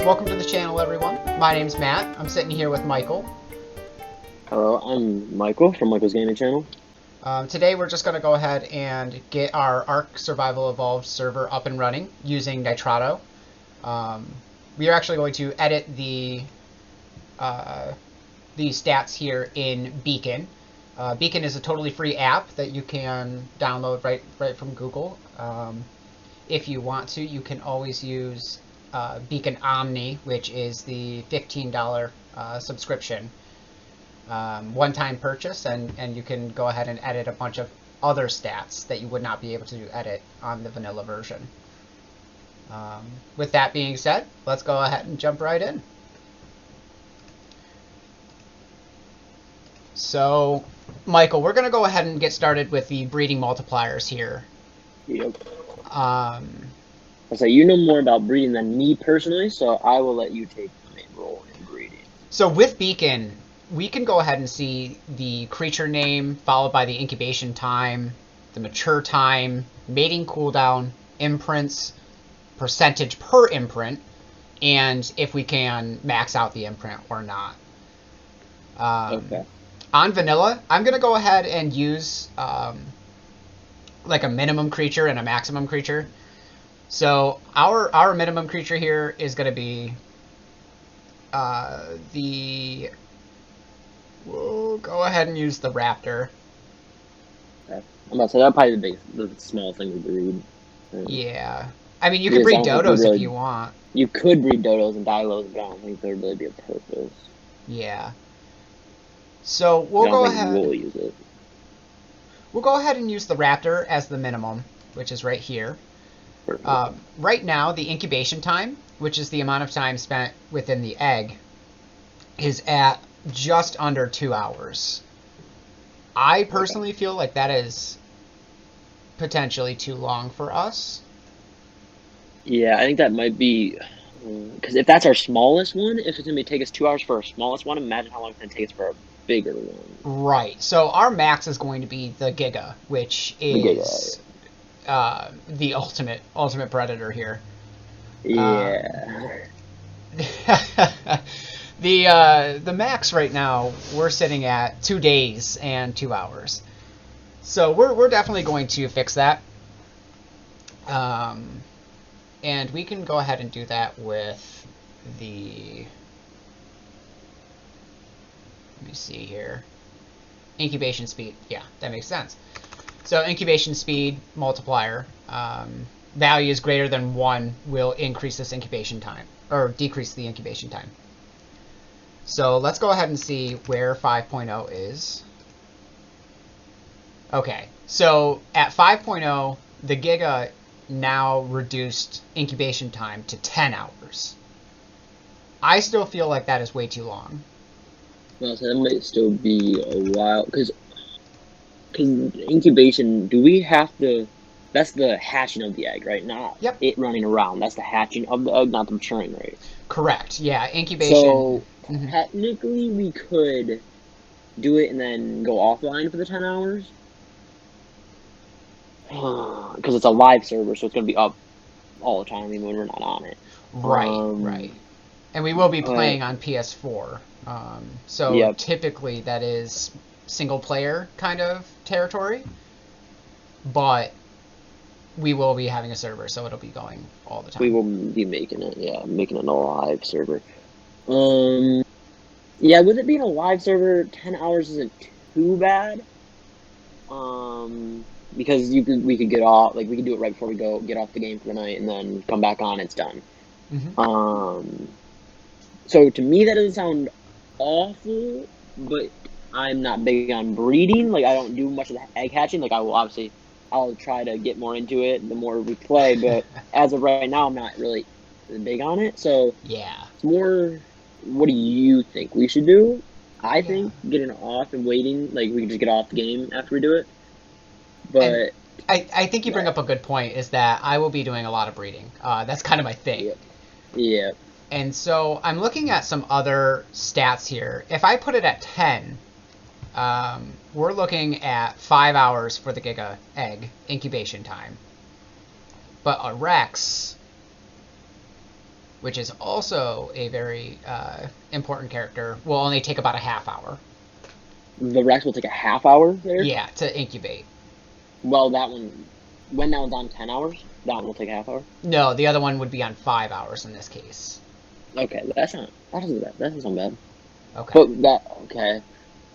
Welcome to the channel, everyone. My name's Matt. I'm sitting here with Michael. Hello, I'm Michael from Michael's Gaming Channel. Today we're just going to go ahead and get our Ark Survival Evolved server up and running using Nitrado. We are actually going to edit the stats here in Beacon. Beacon is a totally free app that you can download right from Google. If you want to, you can always use Beacon Omni, which is the $15 subscription. One-time purchase, and you can go ahead and edit a bunch of other stats that you would not be able to edit on the vanilla version. With that being said, let's go ahead and jump right in. So, Michael, we're going to go ahead and get started with the breeding multipliers here. Yep. So you know more about breeding than me personally, so I will let you take the main role in breeding. So with Beacon, we can go ahead and see the creature name followed by the incubation time, the mature time, mating cooldown, imprints, percentage per imprint, and if we can max out the imprint or not. Okay. On vanilla, I'm going to go ahead and use like a minimum creature and a maximum creature. So our minimum creature here is going to be we'll go ahead and use the raptor. Okay. I'm about to say that'll probably be the small thing to breed. Yeah. I mean, you could breed dodos if you want. You could breed dodos and dilos, but I don't think there'd really be a purpose. Yeah. So we'll go ahead. We'll use it. We'll go ahead and use the raptor as the minimum, which is right here. Right now, the incubation time, which is the amount of time spent within the egg, is at just under 2 hours. I personally feel like that is potentially too long for us. Yeah, I think that might be, because if that's our smallest one, if it's going to take us 2 hours for our smallest one, imagine how long it's going to take us for our bigger one. Right. So our max is going to be the Giga, which is the ultimate predator here. Yeah. The max right now, we're sitting at 2 days and 2 hours. So we're definitely going to fix that. And we can go ahead and do that with the, let me see here, incubation speed. Yeah, that makes sense. So incubation speed multiplier, value is greater than 1 will increase this incubation time, or decrease the incubation time. So let's go ahead and see where 5.0 is. Okay, so at 5.0, the Giga now reduced incubation time to 10 hours. I still feel like that is way too long. Well, so that might still be a while, because incubation, do we have to, that's the hatching of the egg, right? Not it running around. That's the hatching of the egg, not the maturing rate. Correct, yeah, incubation. So, technically, we could do it and then go offline for the 10 hours. Because it's a live server, so it's going to be up all the time, even when we're not on it. Right. And we will be playing on PS4. So typically that is single player kind of territory. But we will be having a server, so it'll be going all the time. We will be making it, making it a live server. Yeah, with it being a live server, 10 hours isn't too bad. Because we could get off, like we could do it right before we get off the game for the night, and then come back on. It's done. So to me that doesn't sound awful, but I'm not big on breeding. Like I don't do much of the egg hatching. Like I'll try to get more into it the more we play. But as of right now, I'm not really big on it. So yeah, it's more. What do you think we should do? I think getting off and waiting, like we can just get off the game after we do it. But I think you bring up a good point, is that I will be doing a lot of breeding. That's kind of my thing. Yeah. And so I'm looking at some other stats here. If I put it at 10, we're looking at 5 hours for the Giga egg incubation time. But a Rex which is also a very important character, will only take about a half hour. The Rex will take a half hour there? Yeah, to incubate. Well, that one, when that one's on 10 hours, that one will take a half hour? No, the other one would be on 5 hours in this case. Okay, that doesn't sound bad. Okay. But okay.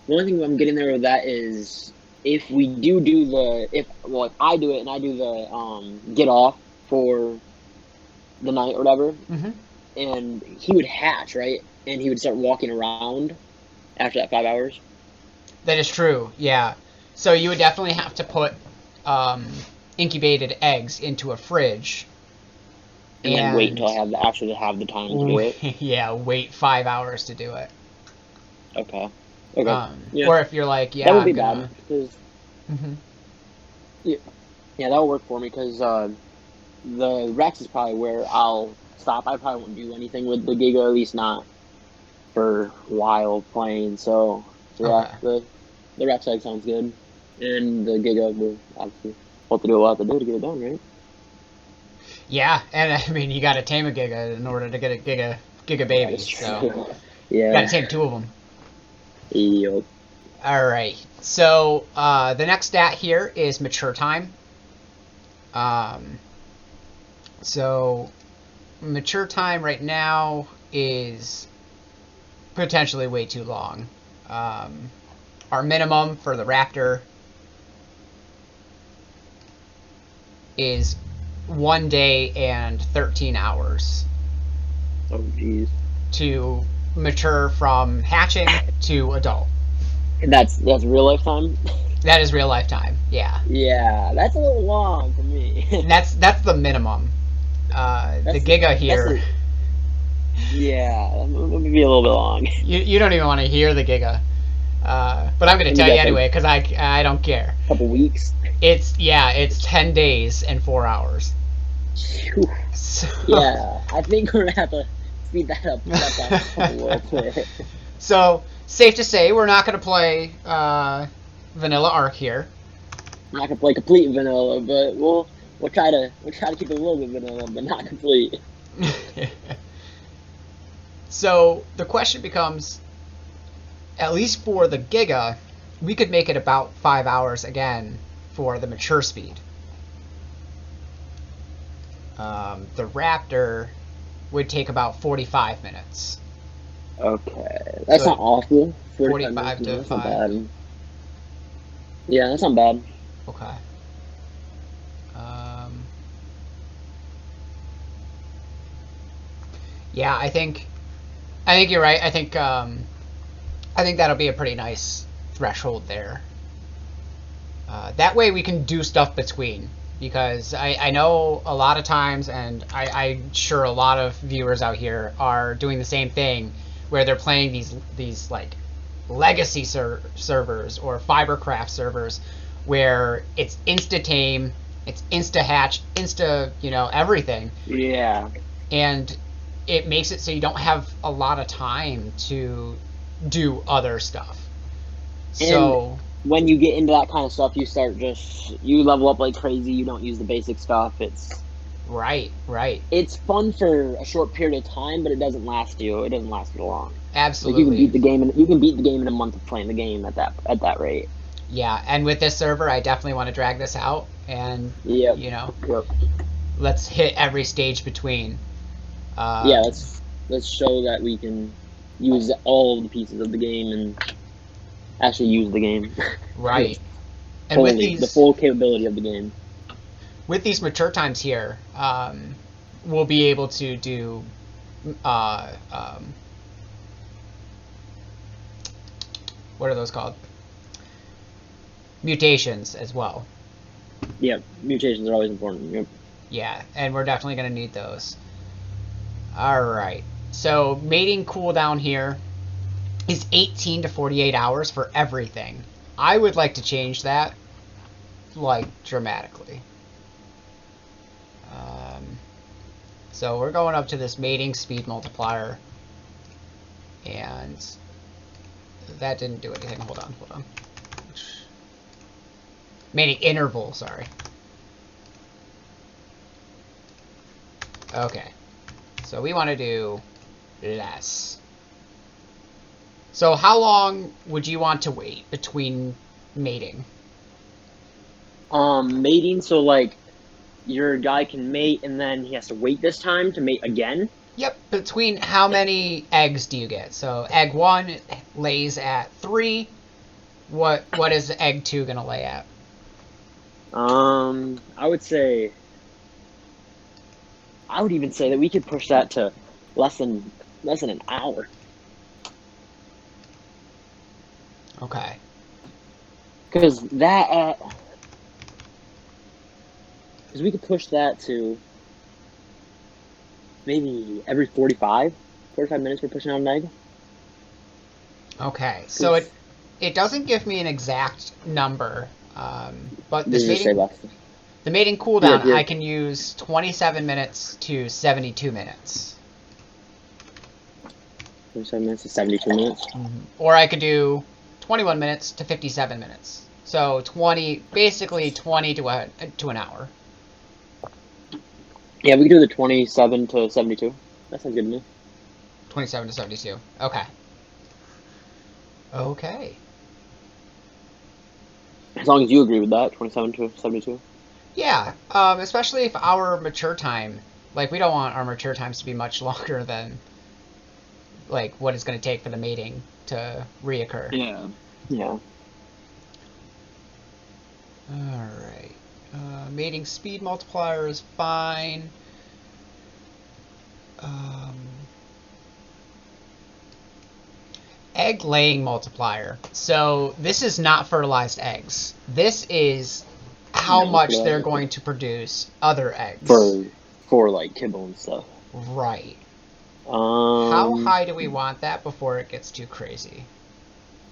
The only thing I'm getting there with that is if we do if I do it and I do the get off for the night or whatever, Mm-hmm. and he would hatch, right? And he would start walking around after that 5 hours. That is true, yeah. So you would definitely have to put incubated eggs into a fridge. And then wait until I have the time to do it. Yeah, wait 5 hours to do it. Okay. Okay. Yeah. Or if you're like, yeah, that would be bad because. Mm-hmm. Yeah, that would work for me because the Rex is probably where I'll stop. I probably won't do anything with the Giga, at least not for a while playing. So yeah, Okay. the Rex egg sounds good, and the Giga will obviously have to do what I have to do to get it done, right? Yeah, and I mean, you got to tame a Giga in order to get a Giga baby. So yeah, you got to tame 2 of them. Yep. All right. So the next stat here is mature time. So mature time right now is potentially way too long. Our minimum for the Raptor is 1 day and 13 hours. Oh jeez. To mature from hatching to adult. That's real life time. That is real life time. Yeah. Yeah, that's a little long for me. That's the minimum. The Giga here. Yeah, that would be a little bit long. You don't even want to hear the Giga. But I'm going to tell you anyway because I don't care. A couple weeks. It's 10 days and 4 hours. So, yeah, I think we're gonna have to speed that up a little bit. So safe to say we're not going to play Vanilla Ark here. I'm not gonna play complete vanilla, but we'll try to keep it a little bit vanilla, but not complete. So the question becomes, at least for the Giga, we could make it about 5 hours again for the mature speed. The Raptor would take about 45 minutes. Okay, that's not awful. 45 to 5. Not bad. Yeah, that's not bad. Okay. Yeah, I think you're right. I think that'll be a pretty nice threshold there. That way we can do stuff between, because I know a lot of times, and I'm sure a lot of viewers out here are doing the same thing, where they're playing these like legacy servers or Fibercraft servers, where it's insta tame, it's insta hatch, insta everything. Yeah. And it makes it so you don't have a lot of time to do other stuff. So when you get into that kind of stuff, you level up like crazy. You don't use the basic stuff. It's right. It's fun for a short period of time, but it doesn't last you long. Absolutely. Like you can beat the game in a month of playing the game at that rate. Yeah, and with this server, I definitely want to drag this out, and let's hit every stage between. Yeah, let's show that we can use all the pieces of the game and actually use the game. Right. And fully, the full capability of the game. With these mature times here, we'll be able to do what are those called? Mutations as well. Yep, mutations are always important. Yep. Yeah, and we're definitely going to need those. Alright, so mating cooldown here is 18 to 48 hours for everything. I would like to change that, like, dramatically. So we're going up to this mating speed multiplier, and that didn't do anything. Hold on. Mating interval, sorry. Okay. So we want to do less. So how long would you want to wait between mating? Mating, so like your guy can mate and then he has to wait this time to mate again? Yep, between how many eggs do you get? So egg 1 lays at 3. What is egg 2 going to lay at? I would even say that we could push that to less than an hour. Okay. Because we could push that to maybe every 45 minutes we're pushing out an egg. Okay, so it doesn't give me an exact number, but this the mating cooldown, I can use 27 minutes to 72 minutes. 27 minutes to 72 minutes? Mm-hmm. Or I could do 21 minutes to 57 minutes. So basically 20 to an hour. Yeah, we could do the 27 to 72. That sounds good to me. 27 to 72. Okay. Okay. As long as you agree with that, 27 to 72. Yeah, especially if our mature time, like, we don't want our mature times to be much longer than, like, what it's going to take for the mating to reoccur. Yeah. Yeah. Alright. Mating speed multiplier is fine. Egg laying multiplier. So this is not fertilized eggs. This is how much they're going to produce other eggs. For like kibble and stuff. Right. How high do we want that before it gets too crazy?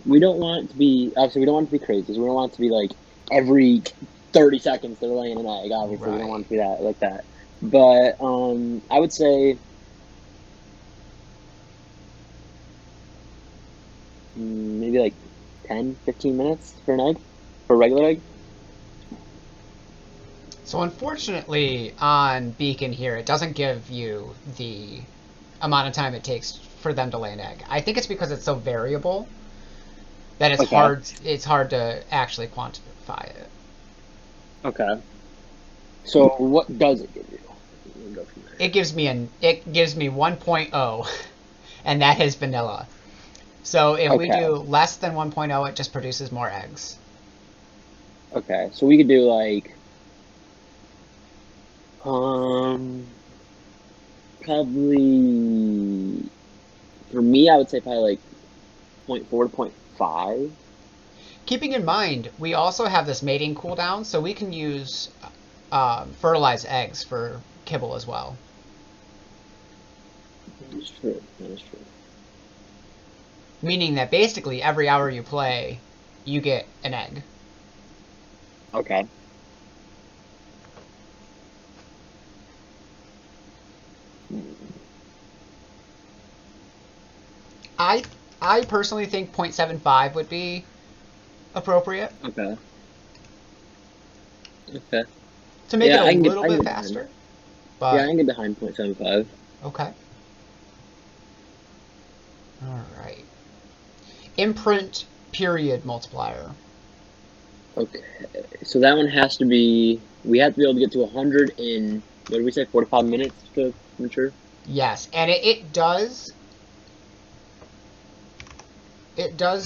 We don't want it to be, obviously we don't want it to be crazy. So we don't want it to be like every 30 seconds they're laying an egg. Obviously we don't want it to be like that. But I would say maybe like 10, 15 minutes for an egg, for a regular egg. So unfortunately on Beacon here, it doesn't give you the amount of time it takes for them to lay an egg. I think it's because it's so variable that it's hard to actually quantify it. Okay. So what does it give you? Go from there. It gives me 1.0 and that is vanilla. So if we do less than 1.0, it just produces more eggs. Okay. So we could do like probably, for me, I would say probably like 0.4 to 0.5. Keeping in mind, we also have this mating cooldown, so we can use fertilized eggs for kibble as well. That is true. Meaning that basically every hour you play, you get an egg. Okay. I personally think 0.75 would be appropriate. Okay. To make it a little bit faster. But, yeah, I can get behind 0.75. Okay. Alright. Imprint period multiplier. Okay. So that one has to be, we have to be able to get to 100 in, what did we say, 45 minutes to mature? Yes, and it does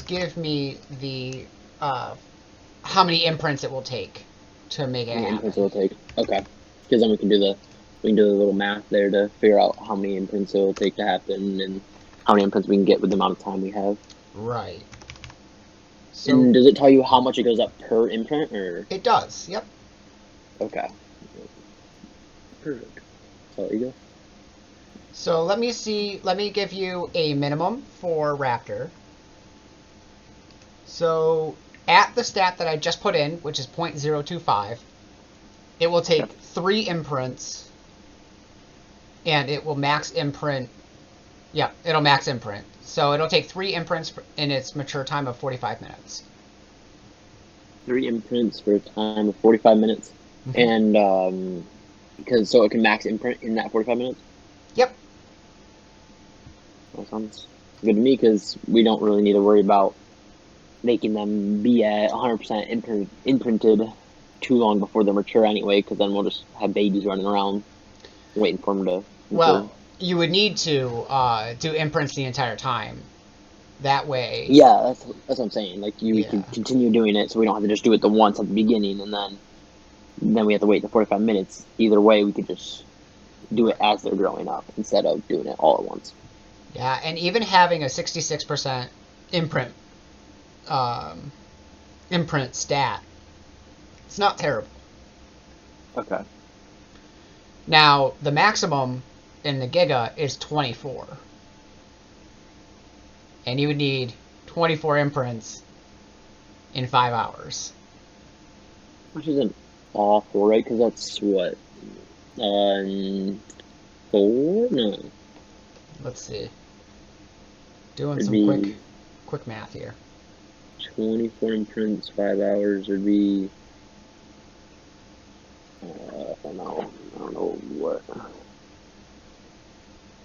give me the how many imprints it will take to make it happen. Imprints it will take. Okay. Because then we can do the little math there to figure out how many imprints it will take to happen and how many imprints we can get with the amount of time we have. Right. So, and does it tell you how much it goes up per imprint, or? It does. Yep. Okay. Perfect. So there you go. So let me give you a minimum for Raptor. So at the stat that I just put in, which is 0.025, it will take 3 imprints, and it will max imprint. Yeah, it'll max imprint. So it'll take 3 imprints in its mature time of 45 minutes. 3 imprints for a time of 45 minutes. Mm-hmm. And so it can max imprint in that 45 minutes? Yep. That sounds good to me because we don't really need to worry about making them be at 100% imprinted too long before they're mature anyway, because then we'll just have babies running around waiting for them to mature. Well, you would need to do imprints the entire time. That way. Yeah, that's what I'm saying. Like we can continue doing it, so we don't have to just do it the once at the beginning, and then we have to wait the 45 minutes. Either way, we could just do it as they're growing up instead of doing it all at once. Yeah, and even having a 66% imprint stat, it's not terrible. Okay. Now, the maximum in the Giga is 24. And you would need 24 imprints in 5 hours. Which isn't awful, right? Because that's what? 4? No. Let's see. Doing some quick math here. 24 imprints, 5 hours would be... I don't know what...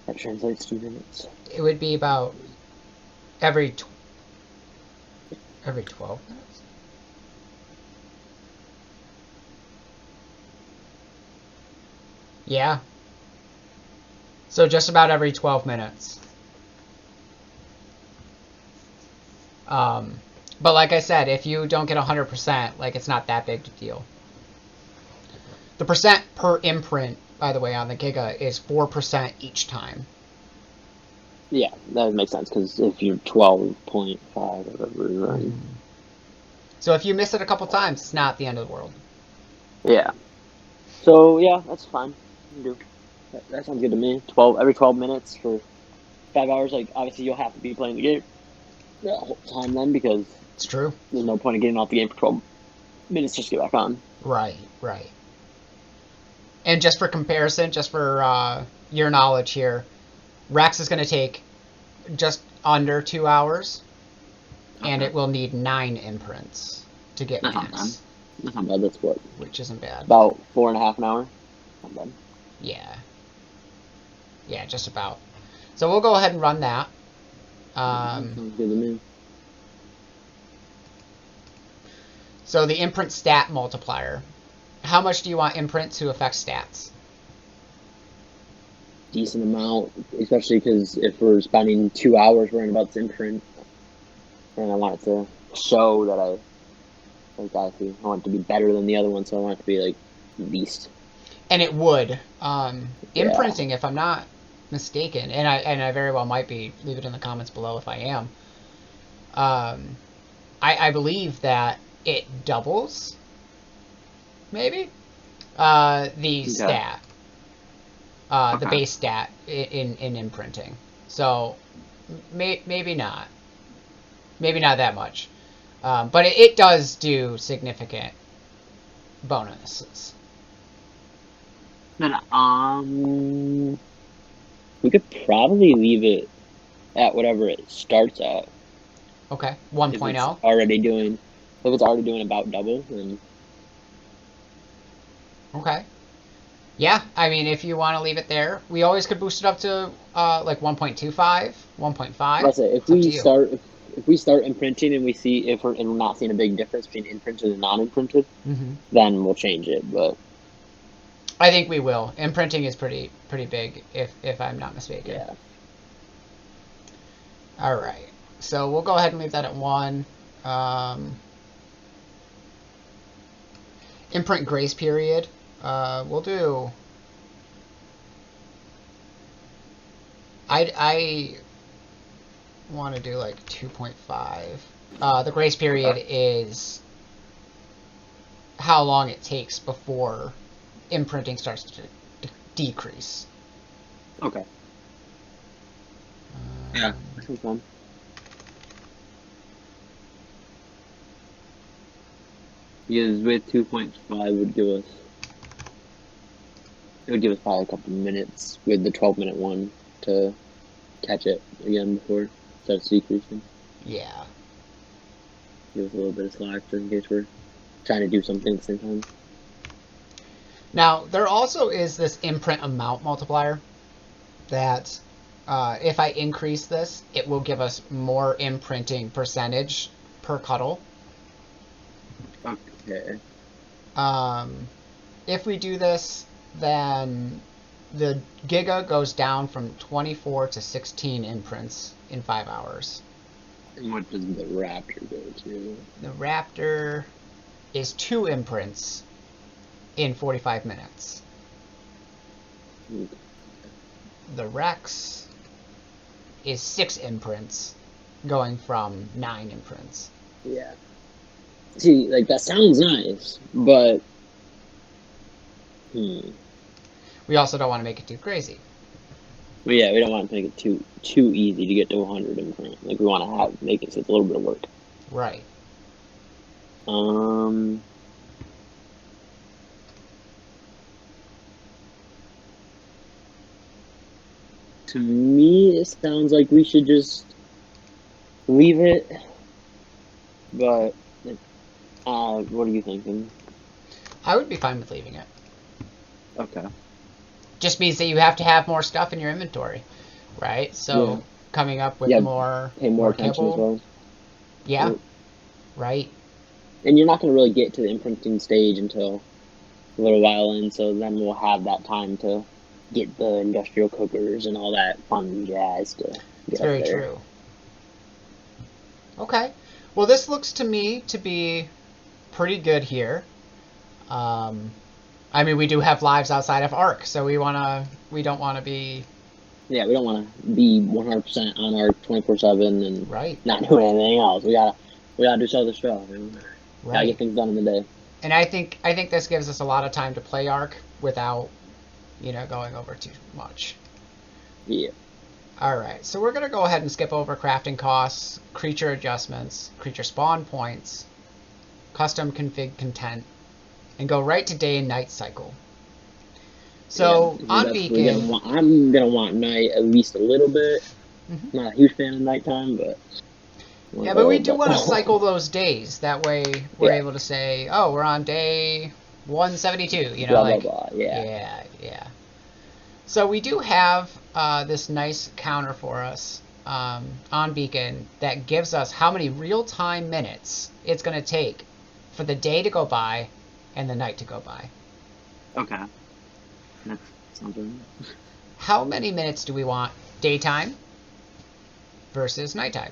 That translates to minutes. It would be about every 12 minutes? Yeah. So just about every 12 minutes. But like I said, if you don't get 100%, like it's not that big a deal. The percent per imprint, by the way, on the Giga is 4% each time. Yeah, that would make sense, because if you're 12.5 or whatever, right? So if you miss it a couple times, it's not the end of the world. Yeah. So, yeah, that's fine. That sounds good to me. Every 12 minutes for 5 hours. Like, obviously, you'll have to be playing the game the whole time then, because it's true. There's no point in getting off the game for 12 minutes just to get back on. Right. And just for comparison, just for your knowledge here, Rex is going to take just under 2 hours, and it will need 9 imprints to get max. That's not bad. That's what? Which isn't bad. About 4.5 an hour. Not bad. Yeah, just about. So we'll go ahead and run that. Sounds good to me. So the imprint stat multiplier. How much do you want imprint to affect stats? Decent amount, especially because if we're spending 2 hours worrying about this imprint, and I want it to show that I want it to be better than the other one, so I want it to be like beast. And it would. Imprinting, if I'm not mistaken, and I very well might be. Leave it in the comments below if I am. I believe that it doubles, maybe, the stat, the base stat in imprinting. So maybe not that much, but it does do significant bonuses. Then we could probably leave it at whatever it starts at. Okay, 1.0. If it's already doing about double, then... Okay. Yeah, I mean, if you want to leave it there, we always could boost it up to like 1.25, 1.5. Let's say if we start imprinting and we see if we're not seeing a big difference between imprinted and non-imprinted, then we'll change it. But I think we will. Imprinting is pretty big, if I'm not mistaken. Yeah. All right. So we'll go ahead and leave that at 1. Imprint grace period. We'll do... I want to do like 2.5. The grace period is how long it takes before imprinting starts to decrease. Okay. Yeah, that's fun. Because with 2.5 would give us probably a couple minutes with the 12-minute one to catch it again before it starts decreasing. Yeah. Give us a little bit of slack just in case we're trying to do something at the same time. Now, there also is this imprint amount multiplier that if I increase this, it will give us more imprinting percentage per cuddle. Okay. If we do this, then the Giga goes down from 24 to 16 imprints in 5 hours. And what does the Raptor go to? The Raptor is 2 imprints in 45 minutes. Okay. The Rex is 6 imprints, going from 9 imprints. Yeah. See, like, that sounds nice, but... We also don't want to make it too crazy. But yeah, we don't want to make it too easy to get to 100 in print. Like, we want to make it so it's a little bit of work. Right. To me, it sounds like we should just leave it. But, what are you thinking? I would be fine with leaving it. Okay. Just means that you have to have more stuff in your inventory, right? So Yeah. coming up with Yeah, more pay more attention kibble, as well. yeah, right. And you're not going to really get to the imprinting stage until a little while in, so then we'll have that time to get the industrial cookers and all that fun jazz to get It's up very there. true. Okay. Well, this looks to me to be pretty good here. I mean, we do have lives outside of ARC, so we don't want to be... Yeah, we don't want to be 100% on ARC 24/7 and right. not doing anything else. We gotta do this other stuff. You know? Right. Gotta get things done in the day. And I think this gives us a lot of time to play ARC without, going over too much. Yeah. All right, so we're going to go ahead and skip over crafting costs, creature adjustments, creature spawn points, custom config content, and go right to day and night cycle. So Yeah, on Beacon, I'm gonna want night at least a little bit. Mm-hmm. Not a huge fan of nighttime, but yeah, but we do want to cycle those days. That way, we're Yeah. able to say, "Oh, we're on day 172." blah, blah, blah. Yeah. So we do have this nice counter for us on Beacon that gives us how many real-time minutes it's going to take for the day to go by and the night to go by. Okay. That's something. How many minutes do we want daytime versus nighttime?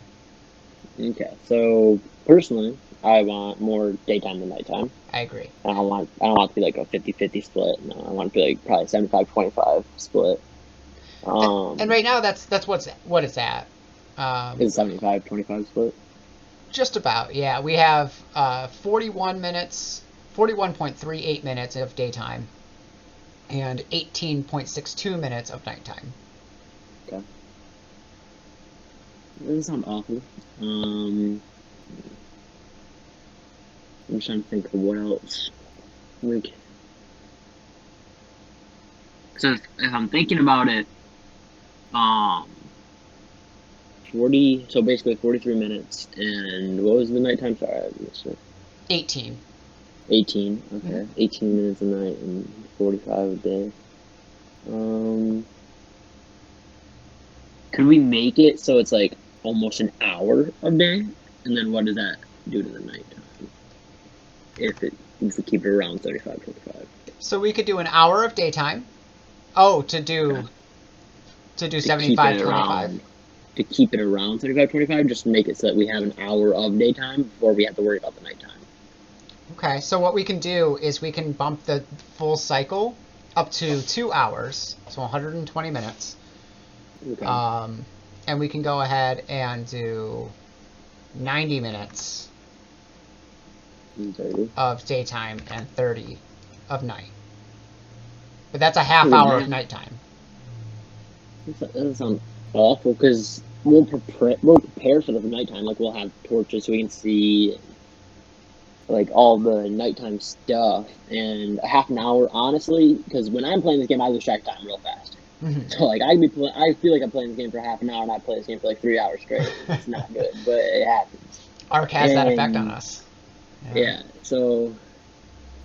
Okay, so personally, I want more daytime than nighttime. I agree. I don't want it to be like a 50-50 split. No, I want it to be like probably 75-25 split. And right now, that's what it's at. It's 75-25 split. Just about, yeah. We have 41.38 minutes of daytime, and 18.62 minutes of nighttime. Okay. That doesn't sound awful. I'm just trying to think of what else. Like, so if I'm thinking about it, 40. So basically 43 minutes. And what was the nighttime? Sorry, I missed it. 18. 18. Okay, Mhm. 18 minutes a night and 45 a day. Could we make it so it's like almost an hour a day? And then what does that do to the nighttime? If we keep it around 35-25. So we could do an hour of daytime. Oh, to do 75-25. To keep it around 35-25, just make it so that we have an hour of daytime before we have to worry about the nighttime. Okay, so what we can do is we can bump the full cycle up to 2 hours, so 120 minutes. Okay. And we can go ahead and do 90 minutes 30. of daytime and 30 of night. But that's a half hour of nighttime. That doesn't sound awful, because we'll prepare for the nighttime. Like, we'll have torches so we can see, like, all the nighttime stuff. And a half an hour, honestly, because when I'm playing this game, I lose track of time real fast. Mm-hmm. So, like, I feel like I'm playing this game for half an hour, and I play this game for like 3 hours straight. It's not good, but it happens. ARC has that effect on us. Yeah, so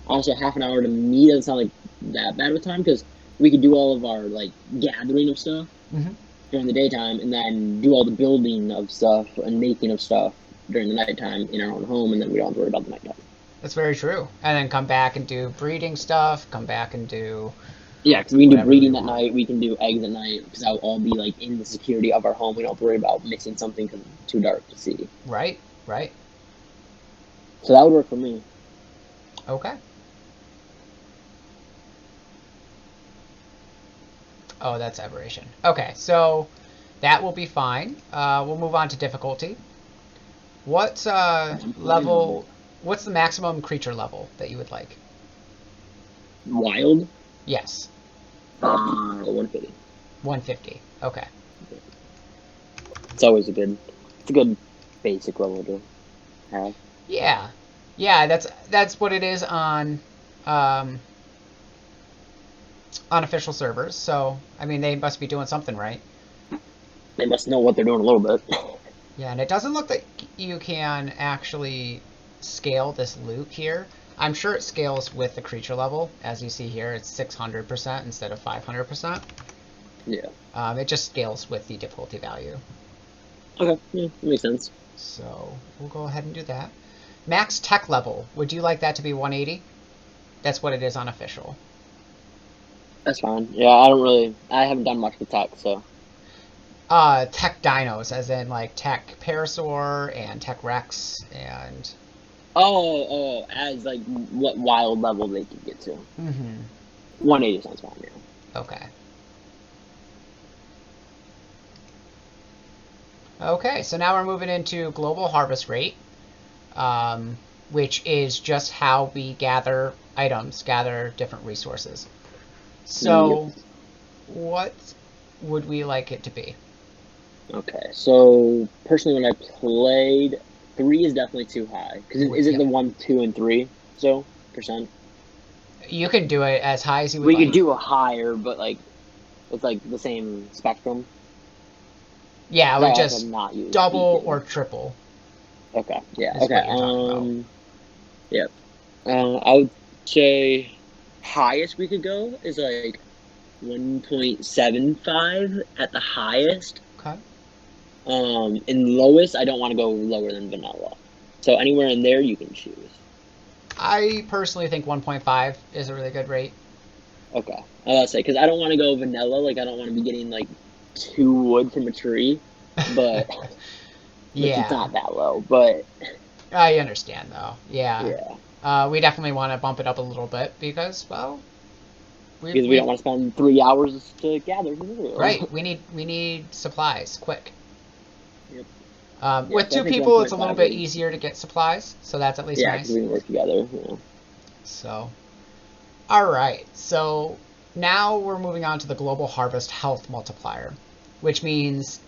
also half an hour to me doesn't sound like that bad of a time, because we could do all of our, like, gathering of stuff. Mm-hmm. during the daytime, and then do all the building of stuff and making of stuff during the nighttime in our own home, and then we don't have to worry about the nighttime. That's very true. And then come back and do breeding stuff. Come back and do. Yeah, because we can do whatever we breeding at want. night. We can do eggs at night because that will all be like in the security of our home. We don't have to worry about missing something because it's too dark to see. Right. Right. So that would work for me. Okay. Oh, that's aberration. Okay, so that will be fine. We'll move on to difficulty. What level? What's the maximum creature level that you would like? Wild? Yes. 150. 150. Okay. It's always a good basic level to have. Yeah. Yeah, that's what it is on unofficial servers. So, I mean, they must be doing something right. They must know what they're doing a little bit. Yeah, and it doesn't look like you can actually scale this loot here. I'm sure it scales with the creature level. As you see here, it's 600% instead of 500%. Yeah. It just scales with the difficulty value. Okay, yeah, that makes sense. So we'll go ahead and do that. Max tech level. Would you like that to be 180? That's what it is unofficial. That's fine. Yeah, I haven't done much with tech, so. Tech dinos, as in like tech Parasaur and tech Rex and. As like what wild level they can get to. Mm-hmm. 180 sounds fine, yeah. Okay. Okay, so now we're moving into global harvest rate, which is just how we gather items, gather different resources. So, what would we like it to be? Okay, so personally, when I played, 3 is definitely too high. Because is it the 1, 2, and 3? So percent. You can do it as high as you would We like. could do a higher, but like it's like the same spectrum. Yeah, I would just not use double Beacon. or triple. Okay. Yeah. Is Okay. what you're talking Yep. I would say highest we could go is like 1.75 at the highest. Okay. And lowest, I don't want to go lower than vanilla. So anywhere in there, you can choose. I personally think 1.5 is a really good rate. Okay. I'll say, because I don't want to go vanilla. Like, I don't want to be getting, like, 2 wood from a tree. But, Yeah. It's not that low. But, I understand, though. Yeah. yeah. We definitely want to bump it up a little bit because, well, Because we don't want to spend 3 hours to gather materials. Right. We need supplies quick. Yep. With 2 people, it's a little bit easier to get supplies, so that's at least nice. Yeah, we can work together. Yeah. So, all right. So now we're moving on to the global harvest health multiplier, which means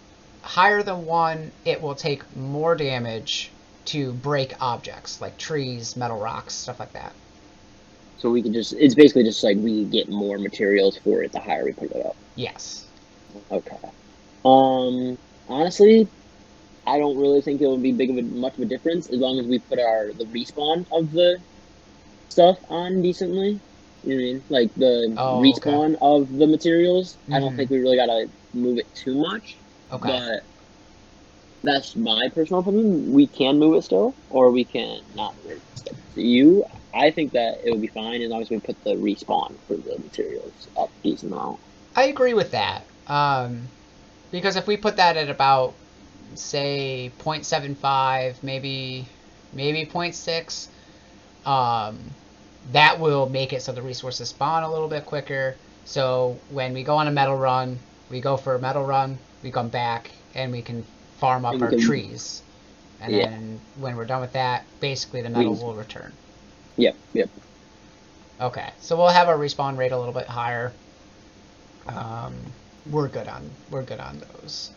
higher than 1, it will take more damage to break objects like trees, metal rocks, stuff like that. So we can it's basically just like we get more materials for it the higher we put it up. Yes. Okay. Honestly, I don't really think it would be much of a difference as long as we put the respawn of the stuff on decently. You know what I mean? Like the respawn of the materials. Mm-hmm. I don't think we really gotta move it too much. Okay. But that's my personal opinion. We can move it still, or we can not move it still. So I think that it would be fine as long as we put the respawn for the materials up decent amount. I agree with that. Because if we put that at about, say, 0.75, maybe 0.6, that will make it so the resources spawn a little bit quicker. So when we go on a metal run, we go for a metal run, we come back, and we can farm up our trees. And then when we're done with that, basically the metal will return. Yep. Okay, so we'll have our respawn rate a little bit higher. We're good on those.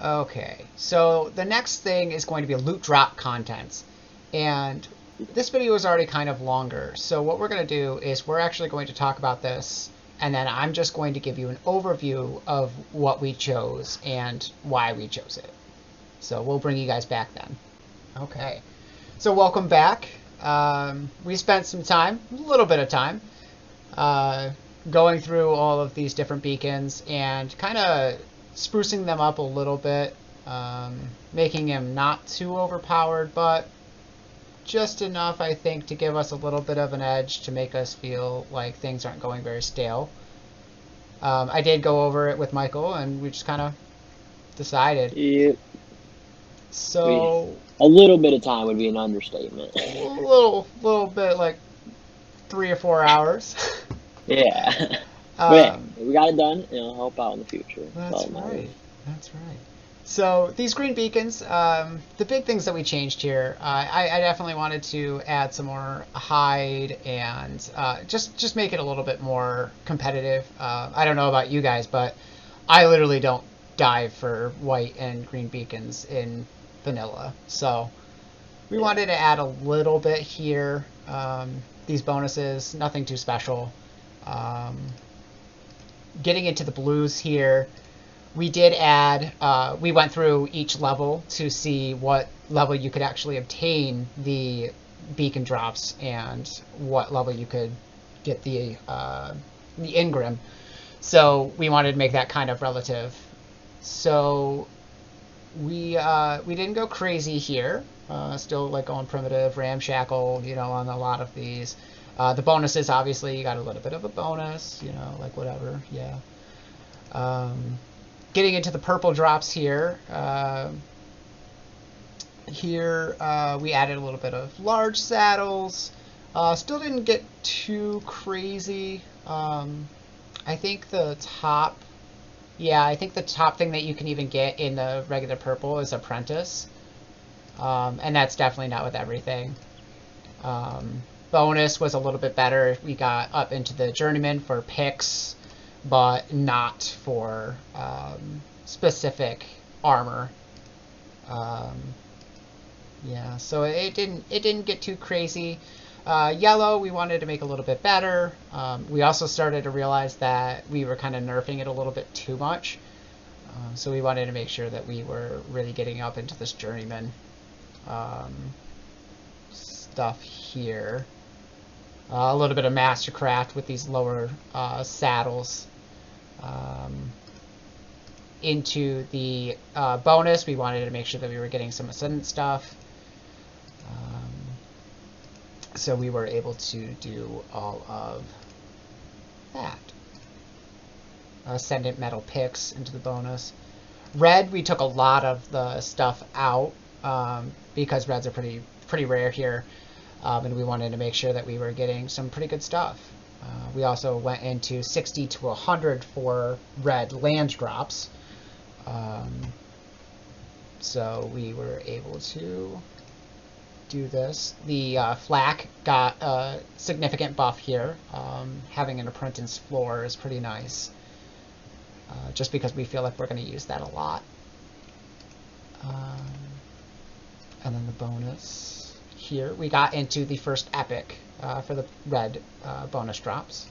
Okay, so the next thing is going to be loot drop contents, and this video is already kind of longer. So what we're going to do is we're actually going to talk about this, and then I'm just going to give you an overview of what we chose and why we chose it. So we'll bring you guys back then. Okay, so welcome back. we spent some time, a little bit of time, going through all of these different beacons and kind of sprucing them up a little bit, making them not too overpowered, but just enough, I think, to give us a little bit of an edge to make us feel like things aren't going very stale. I did go over it with Michael, and we just kind of decided. Yep. So a little bit of time would be an understatement. a little bit, like 3 or 4 hours. Yeah. But we got it done, and it'll help out in the future. That's right. That's right. So these green beacons, the big things that we changed here, I definitely wanted to add some more hide and just make it a little bit more competitive. I don't know about you guys, but I literally don't dive for white and green beacons in vanilla. So we wanted to add a little bit here. These bonuses, nothing too special. Getting into the blues here, we did add, we went through each level to see what level you could actually obtain the beacon drops and what level you could get the engram. So we wanted to make that kind of relative. So we didn't go crazy here. Still like going primitive, ramshackle, on a lot of these. The bonuses, obviously, you got a little bit of a bonus, like whatever, yeah. Getting into the purple drops here. We added a little bit of large saddles. Still didn't get too crazy. I think the top thing that you can even get in the regular purple is Apprentice. And that's definitely not with everything. Bonus was a little bit better. We got up into the Journeyman for picks, but not for specific armor. Yeah, so it didn't get too crazy. Yellow, we wanted to make a little bit better. We also started to realize that we were kind of nerfing it a little bit too much. So we wanted to make sure that we were really getting up into this Journeyman stuff here. A little bit of Mastercraft with these lower saddles. Into the bonus, we wanted to make sure that we were getting some Ascendant stuff. So we were able to do all of that. Ascendant metal picks into the bonus. Red, we took a lot of the stuff out because reds are pretty rare here. And we wanted to make sure that we were getting some pretty good stuff. We also went into 60 to 100 for red land drops. So we were able to do this. The flak got a significant buff here. Having an apprentice floor is pretty nice. Just because we feel like we're going to use that a lot. And then the bonus. Here we got into the first epic for the red bonus drops.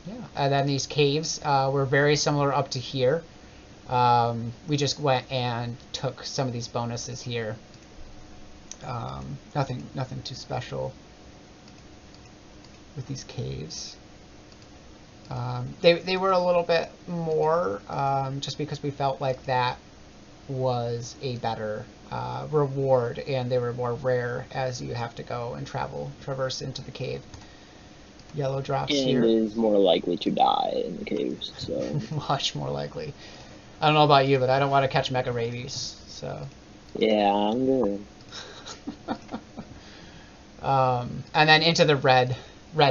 Yeah, and then these caves were very similar up to here. We just went and took some of these bonuses here. Nothing too special with these caves. They were a little bit more just because we felt like that was a better reward, and they were more rare as you have to go and traverse into the cave. Yellow drops here. And is more likely to die in the caves, so. Much more likely. I don't know about you, but I don't want to catch mega rabies, so. Yeah, I'm good. And then into the red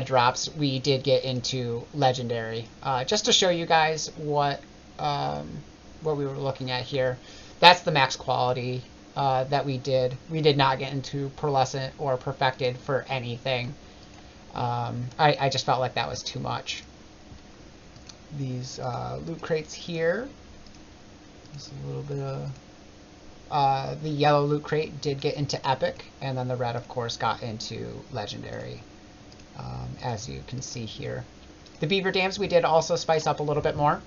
drops, we did get into legendary. Just to show you guys what we were looking at here. That's the max quality that we did. We did not get into pearlescent or perfected for anything. I just felt like that was too much. These loot crates here. Just a little bit of... the yellow loot crate did get into epic, and then the red, of course, got into legendary, as you can see here. The beaver dams we did also spice up a little bit more.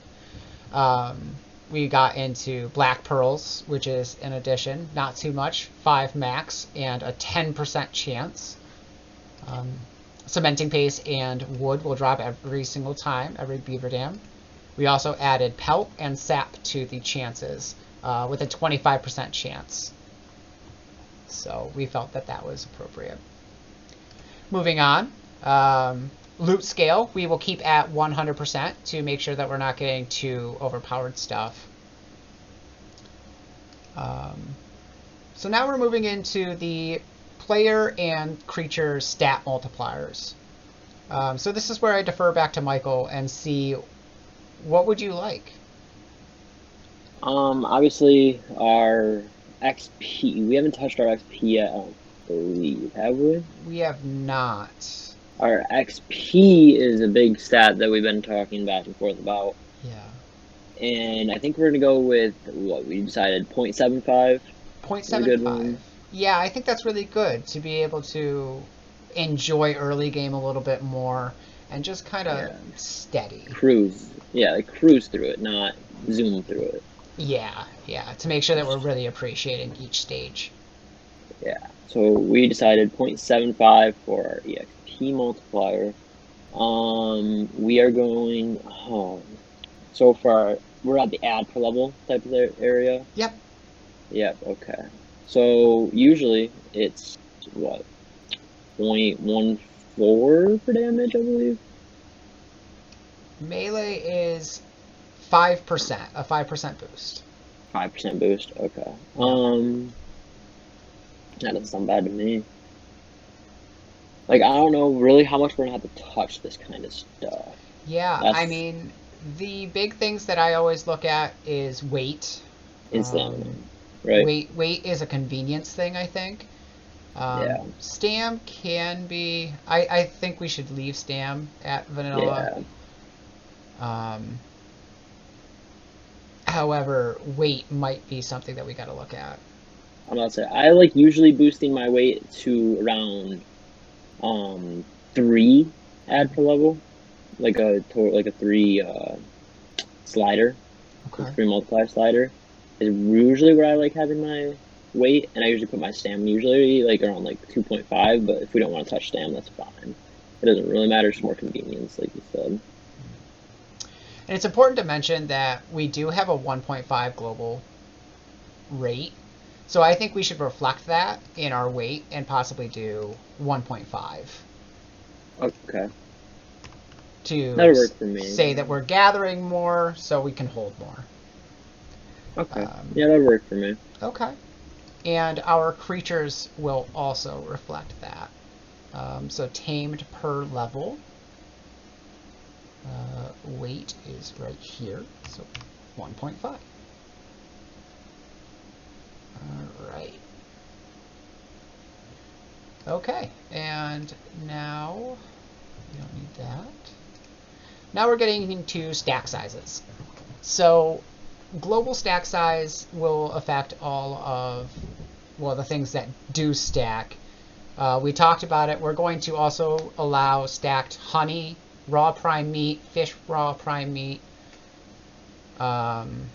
we got into black pearls, which is an addition, not too much, 5 max, and a 10% chance. Cementing paste and wood will drop every single time, every beaver dam. We also added pelt and sap to the chances with a 25% chance. So we felt that that was appropriate. Moving on, loot scale we will keep at 100% to make sure that we're not getting too overpowered stuff. So now we're moving into the player and creature stat multipliers. So this is where I defer back to Michael and see what would you like. Obviously our XP. We haven't touched our XP yet, I don't believe, have we? We have not. Our XP is a big stat that we've been talking back and forth about. Yeah. And I think we're going to go with what we decided, 0.75. 0.75. Yeah, I think that's really good to be able to enjoy early game a little bit more and just kind of steady. Cruise. Yeah, like cruise through it, not zoom through it. Yeah, to make sure that we're really appreciating each stage. Yeah, so we decided 0.75 for our EXP multiplier. We are going, so far, we're at the add per level type of area. Yep. Yep, okay. So usually it's, what, 0.14 for damage, I believe? Melee is 5%, a 5% boost. 5% boost, okay. That doesn't sound bad to me. Like, I don't know really how much we're gonna have to touch this kind of stuff. Yeah, I mean, the big things that I always look at is weight. And stamina, right? Weight is a convenience thing, I think. Yeah. Stam can be... I think we should leave Stam at vanilla. Yeah. However, weight might be something that we got to look at. I'm not saying I like usually boosting my weight to around 3 add per level, like a 3 slider, Okay. 3 multiplier slider is usually where I like having my weight, and I usually put my stam usually like around like 2.5. But if we don't want to touch stam, that's fine. It doesn't really matter; it's more convenience, like you said. And it's important to mention that we do have a 1.5 global rate. So I think we should reflect that in our weight and possibly do 1.5. Okay. To work for me. say that we're gathering more so we can hold more. Okay. Yeah, that'll work for me. Okay. And our creatures will also reflect that. So tamed per level. Weight is right here, so 1.5. Alright. Okay, and now we don't need that. Now we're getting into stack sizes. So global stack size will affect all of, well, the things that do stack. We talked about it. We're going to also allow stacked honey, raw prime meat, fish raw prime meat, and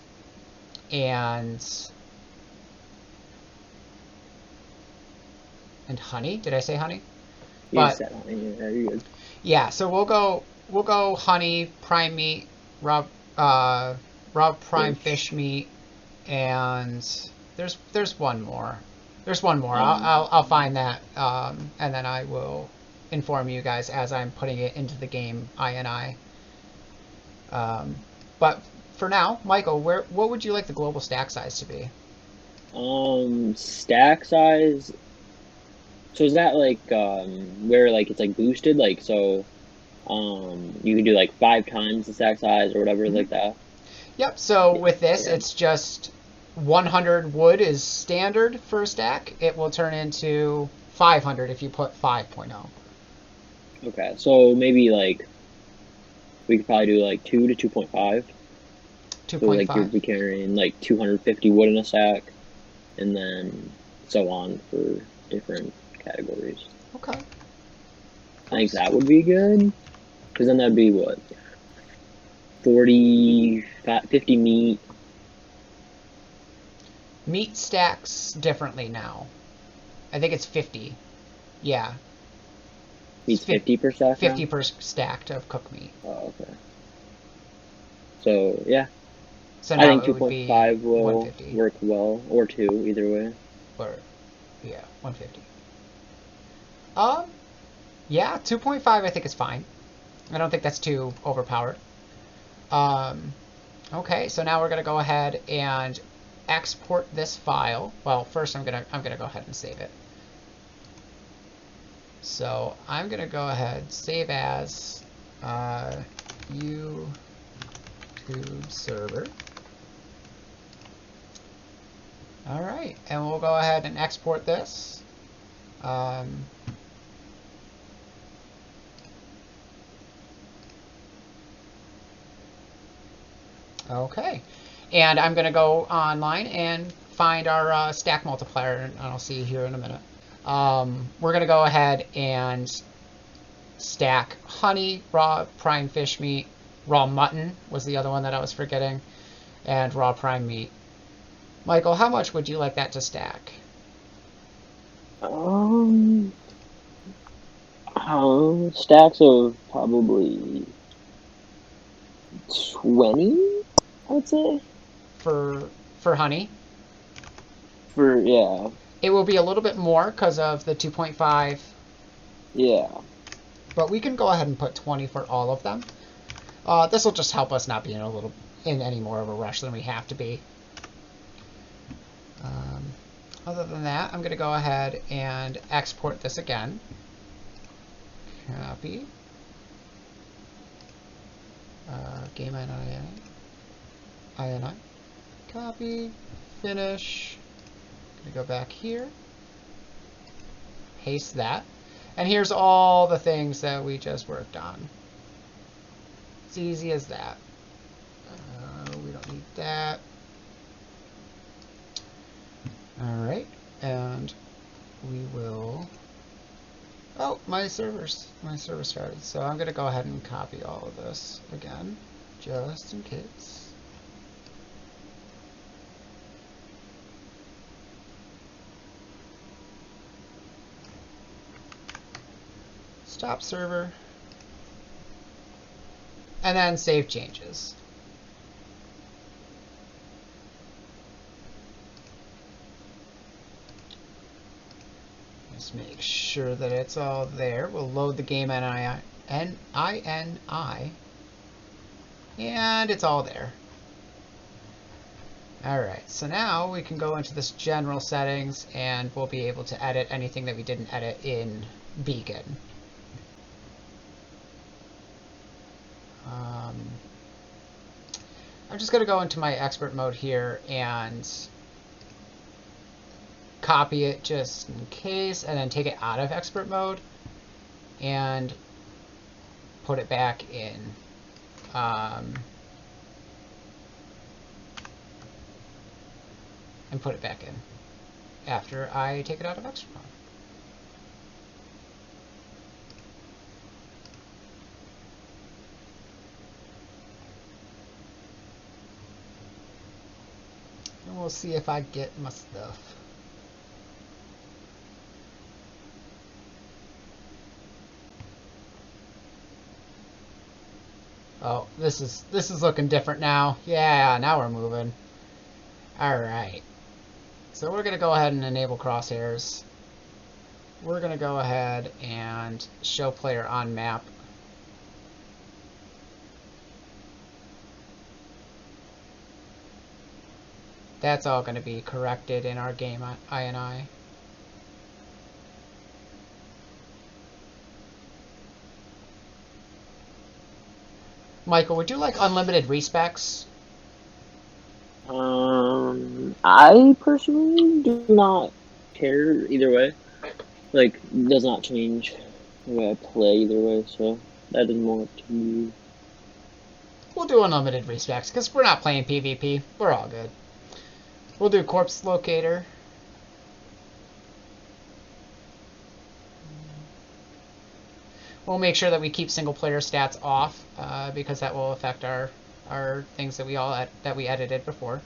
honey. Did I say honey? You said honey. Yeah, you're good. Yeah, so we'll go honey, prime meat, raw prime fish meat, and there's one more. There's one more. I'll find that, and then I will inform you guys as I'm putting it into the game INI. But for now, Michael, what would you like the global stack size to be? Stack size. So is that like where like it's like boosted, like so you can do like 5 times the stack size or whatever like that? Yep, so with this it's just 100 wood is standard for a stack. It will turn into 500 if you put 5.0. Okay, so maybe like we could probably do like 2 to 2.5. 2.5. So like you'd be carrying like 250 wood in a stack, and then so on for different categories. Okay. I think that would be good, because then that'd be what, 50 meat, Meat stacks differently now. I think it's 50. Yeah. Meat's 50 per stack 50 now? per stack of cooked meat. Oh, okay. So, yeah. So I now think it would be 2.5 will 150. work well, or 2, either way. Or, yeah, 150. Yeah, 2.5 I think is fine. I don't think that's too overpowered. Okay, so now we're gonna go ahead and export this file. Well, first I'm gonna go ahead and save it. So I'm gonna go ahead save as YouTube server. All right, and we'll go ahead and export this. Okay, and I'm going to go online and find our stack multiplier, and I'll see you here in a minute. We're going to go ahead and stack honey, raw prime fish meat, raw mutton was the other one that I was forgetting, and raw prime meat. Michael, how much would you like that to stack? Stacks of probably 20, I would say. For honey? Yeah. It will be a little bit more because of the 2.5. Yeah. But we can go ahead and put 20 for all of them. This will just help us not be in any more of a rush than we have to be. Other than that, I'm going to go ahead and export this again. Copy. Game ini. Copy. Finish. Going to go back here. Paste that. And here's all the things that we just worked on. It's easy as that. We don't need that. Alright, and we will... Oh, my server started. So I'm going to go ahead and copy all of this again, just in case. Stop server. And then save changes. Just make sure that it's all there. We'll load the game ini, and it's all there. Alright, so now we can go into this general settings and we'll be able to edit anything that we didn't edit in Beacon. I'm just going to go into my expert mode here and copy it just in case, and then take it out of expert mode and put it back in. And put it back in after I take it out of expert mode. And we'll see if I get my stuff. Oh, this is looking different now. Yeah, now we're moving. Alright. So we're going to go ahead and enable crosshairs. We're going to go ahead and show player on map. That's all going to be corrected in our game ini. Michael, would you like unlimited respecs? I personally do not care either way. Like, it does not change the way I play either way, so that is more up to you. We'll do unlimited respecs because we're not playing PvP. We're all good. We'll do corpse locator. We'll make sure that we keep single player stats off because that will affect our things that we edited before.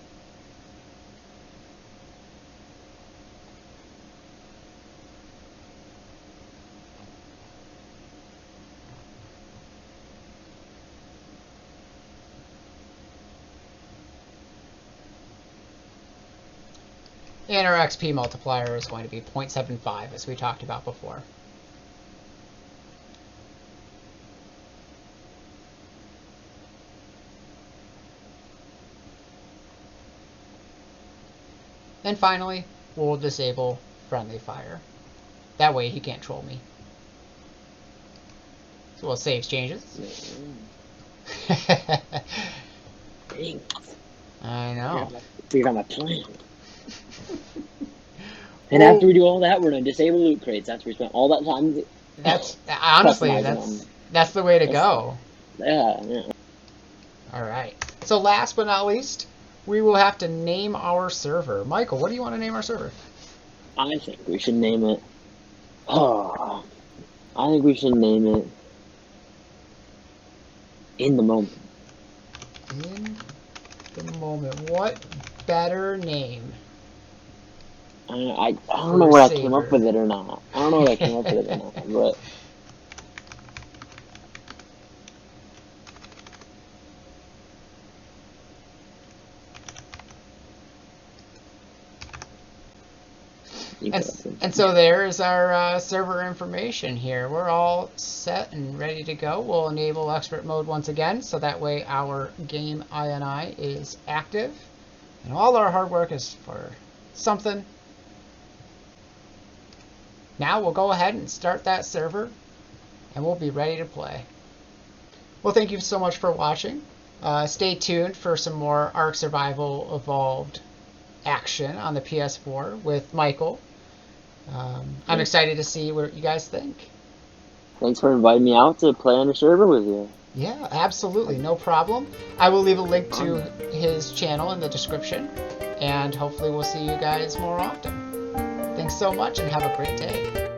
And our XP multiplier is going to be 0.75, as we talked about before. And finally, we'll disable friendly fire. That way he can't troll me. So we'll save changes. Dang. I know. Figure out my plan. And after we do all that, we're gonna disable loot crates. After we spent all that time. That's honestly, that's the way to go. Yeah. All right. So last but not least, we will have to name our server. Michael, what do you want to name our server? I think we should name it. Oh, I think we should name it In the Moment. In the Moment. What better name? I don't know where I came up with it or not. I don't know where I came up with it or not, but. And so there is our server information here. We're all set and ready to go. We'll enable expert mode once again, so that way our game INI is active. And all our hard work is for something. Now we'll go ahead and start that server, and we'll be ready to play. Well, thank you so much for watching. Stay tuned for some more Ark Survival Evolved action on the PS4 with Michael. I'm excited to see what you guys think. Thanks for inviting me out to play on your server with you. Yeah, absolutely. No problem. I will leave a link to his channel in the description, and hopefully we'll see you guys more often. Thanks so much, and have a great day.